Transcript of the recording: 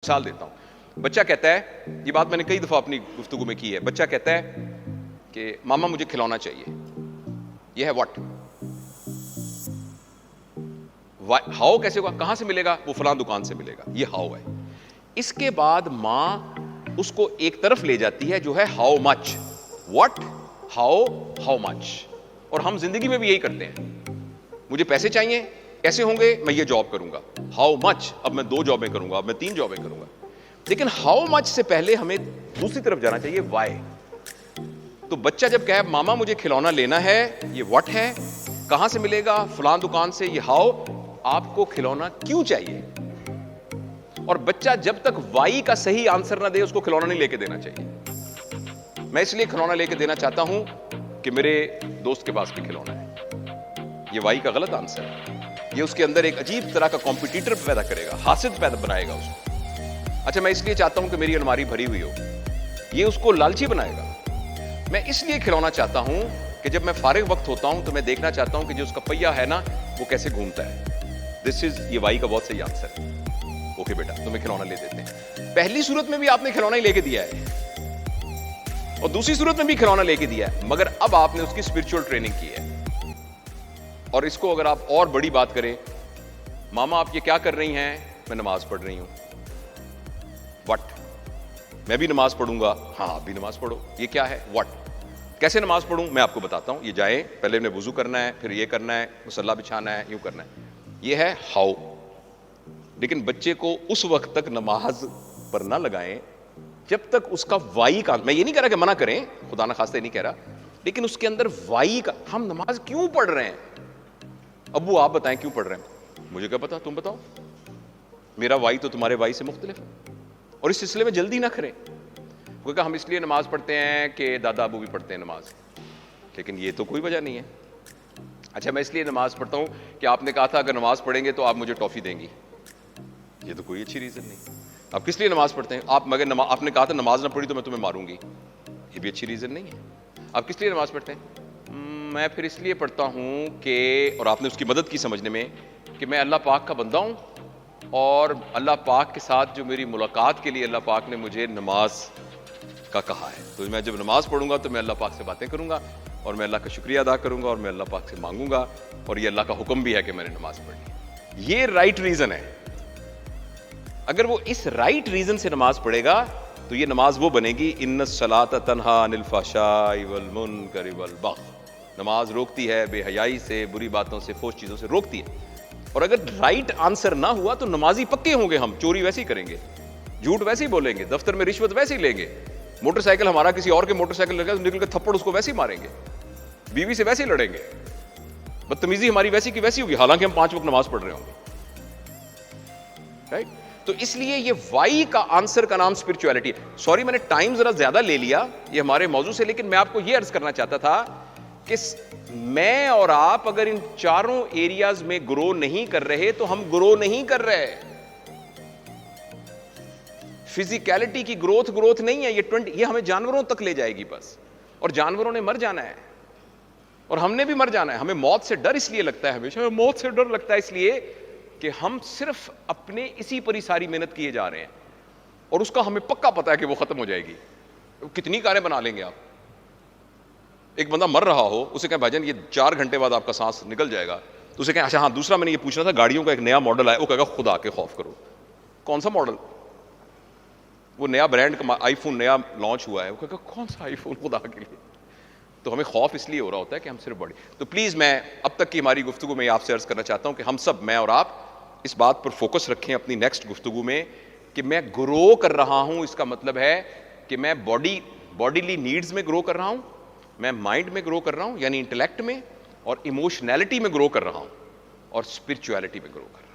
مثال دیتا ہوں. بچہ کہتا ہے, یہ بات میں نے کئی دفعہ اپنی گفتگو میں کی ہے, بچہ کہتا ہے کہ ماما مجھے کھلونا چاہیے. یہ ہے واٹ. ہاؤ کیسے ہوگا, کہاں سے ملے گا, وہ فلاں دکان سے ملے گا, یہ ہاؤ ہے. اس کے بعد ماں اس کو ایک طرف لے جاتی ہے جو ہے how much. What, how, how much. اور ہم زندگی میں بھی یہی کرتے ہیں. مجھے پیسے چاہیے, کیسے ہوں گے, میں یہ جاب کروں گا. ہاؤ مچ, اب میں 2 جابیں کروں گا, اب میں 3 جابیں کروں گا. لیکن ہاؤ مچ سے پہلے ہمیں دوسری طرف جانا چاہیے, وائی. تو بچہ جب کہے ماما مجھے کھلونا لینا ہے, یہ واٹ ہے, کہاں سے ملے گا, فلاں دکان سے, یہ ہاؤ. آپ کو کھلونا کیوں چاہیے؟ اور بچہ جب تک وائی کا صحیح آنسر نہ دے اس کو کھلونا نہیں لے کے دینا چاہیے. میں اس لیے کھلونا لے کے دینا چاہتا ہوں کہ میرے دوست کے پاس بھی کھلونا ہے. یہ وائی کا غلط آنسر ہے. یہ اس کے اندر ایک عجیب طرح کا کمپٹیٹر پیدا کرے گا, حاسد پیدا بنائے گا اس کو. اچھا میں اس لیے چاہتا ہوں کہ میری الماری بھری ہوئی ہو, یہ اس کو لالچی بنائے گا. میں اس لیے کھلونا چاہتا ہوں کہ جب میں فارغ وقت ہوتا ہوں تو میں دیکھنا چاہتا ہوں کہ جو اس کا پہیا ہے نا وہ کیسے گھومتا ہے. دس از, یہ وائی کا بہت صحیح آنسر ہے. اوکے بیٹا تمہیں کھلونا لے دیتے ہیں. پہلی صورت میں بھی آپ نے کھلونا ہی لے کے دیا ہے اور دوسری صورت میں بھی کھلونا لے کے دیا ہے, مگر اب آپ نے اس کی اسپرچل ٹریننگ کی ہے. اور اس کو اگر آپ اور بڑی بات کریں, ماما آپ یہ کیا کر رہی ہیں, میں نماز پڑھ رہی ہوں. وٹ, میں بھی نماز پڑھوں گا, ہاں آپ بھی نماز پڑھو. یہ کیا ہے, وٹ. کیسے نماز پڑھوں, میں آپ کو بتاتا ہوں. یہ جائیں, پہلے انہیں وضو کرنا ہے, پھر یہ کرنا ہے, مصلی بچھانا ہے, یوں کرنا ہے. یہ ہے ہاؤ. لیکن بچے کو اس وقت تک نماز پر نہ لگائیں جب تک اس کا وائی کا, میں یہ نہیں کہہ رہا کہ منع کریں, خدا نہ خواستہ نہیں کہہ رہا, لیکن اس کے اندر وائی کا, ہم نماز کیوں پڑھ رہے ہیں, ابو آپ بتائیں کیوں پڑھ رہے ہیں, مجھے کیا پتا, تم بتاؤ. میرا وائی تو تمہارے وائی سے مختلف ہے. اور اس سلسلے میں جلدی نہ کریں, کیونکہ ہم اس لیے نماز پڑھتے ہیں کہ دادا ابو بھی پڑھتے ہیں نماز, لیکن یہ تو کوئی وجہ نہیں ہے. اچھا میں اس لیے نماز پڑھتا ہوں کہ آپ نے کہا تھا اگر نماز پڑھیں گے تو آپ مجھے ٹافی دیں گی, یہ تو کوئی اچھی ریزن نہیں. آپ کس لیے نماز پڑھتے ہیں, آپ مگر آپ نے کہا تھا نماز نہ پڑھی تو میں تمہیں ماروں گی, یہ بھی اچھی ریزن نہیں ہے. آپ کس لیے نماز پڑھتے ہیں, میں پھر اس لیے پڑھتا ہوں کہ, اور آپ نے اس کی مدد کی سمجھنے میں, کہ میں اللہ پاک کا بندہ ہوں اور اللہ پاک کے ساتھ جو میری ملاقات کے لیے اللہ پاک نے مجھے نماز کا کہا ہے, تو میں جب نماز پڑھوں گا تو میں اللہ پاک سے باتیں کروں گا اور میں اللہ کا شکریہ ادا کروں گا اور میں اللہ پاک سے مانگوں گا, اور یہ اللہ کا حکم بھی ہے کہ میں نے نماز پڑھنی. یہ رائٹ ریزن ہے. اگر وہ اس رائٹ ریزن سے نماز پڑھے گا تو یہ نماز وہ بنے گی, ان الصلاۃ تنہی عن الفحشاء والمنکر والبغی. نماز روکتی ہے بے حیائی سے, بری باتوں سے, فحش چیزوں سے روکتی ہے. اور اگر رائٹ آنسر نہ ہوا تو نمازی پکے ہوں گے, ہم چوری ویسے ہی کریں گے, جھوٹ ویسے ہی بولیں گے, دفتر میں رشوت ویسے ہی لیں گے, موٹر سائیکل ہمارا کسی اور کے موٹر سائیکل لگا تو نکل کے تھپڑ اس کو ویسے ہی ماریں گے, بیوی سے ویسے ہی لڑیں گے, بدتمیزی ہماری ویسی کی ویسی ہوگی, حالانکہ ہم 5 وقت نماز پڑھ رہے ہوں گے. رائٹ. تو اس لیے یہ وائی کا آنسر کا نام اسپرچولیٹی ہے. سوری میں نے ٹائم ذرا زیادہ لے لیا یہ ہمارے موضوع سے, لیکن میں آپ کو یہ عرض کرنا چاہتا تھا کہ میں اور آپ اگر ان چاروں ایریاز میں گرو نہیں کر رہے تو ہم گرو نہیں کر رہے. فزیکلٹی کی گروتھ نہیں ہے, یہ ہمیں جانوروں تک لے جائے گی بس, اور جانوروں نے مر جانا ہے اور ہم نے بھی مر جانا ہے. ہمیں موت سے ڈر اس لیے لگتا ہے, ہمیشہ موت سے ڈر لگتا ہے اس لیے کہ ہم صرف اپنے اسی پر ہی ساری محنت کیے جا رہے ہیں, اور اس کا ہمیں پکا پتا ہے کہ وہ ختم ہو جائے گی. کتنی کاریں بنا لیں گے آپ. ایک بندہ مر رہا ہو, اسے کہیں بھائی جان یہ 4 گھنٹے بعد آپ کا سانس نکل جائے گا, تو اسے کہیں اچھا ہاں دوسرا میں نے یہ پوچھنا تھا, گاڑیوں کا ایک نیا ماڈل آیا, وہ کہے گا خدا کے خوف کرو. کون سا ماڈل, وہ نیا برانڈ کا آئی فون نیا لانچ ہوا ہے, وہ کہے گا کون سا آئی فون خدا کے لیے. تو ہمیں خوف اس لیے ہو رہا ہوتا ہے کہ ہم صرف بڑی. تو پلیز میں اب تک کی ہماری گفتگو میں آپ سے عرض کرنا چاہتا ہوں کہ ہم سب, میں اور آپ, اس بات پر فوکس رکھیں اپنی نیکسٹ گفتگو میں کہ میں گرو کر رہا ہوں. اس کا مطلب ہے کہ میں باڈیلی نیڈز میں گرو کر رہا ہوں, میں مائنڈ میں گرو کر رہا ہوں یعنی انٹلیکٹ میں, اور ایموشنالٹی میں گرو کر رہا ہوں, اور اسپرچولیٹی میں گرو کر رہا ہوں.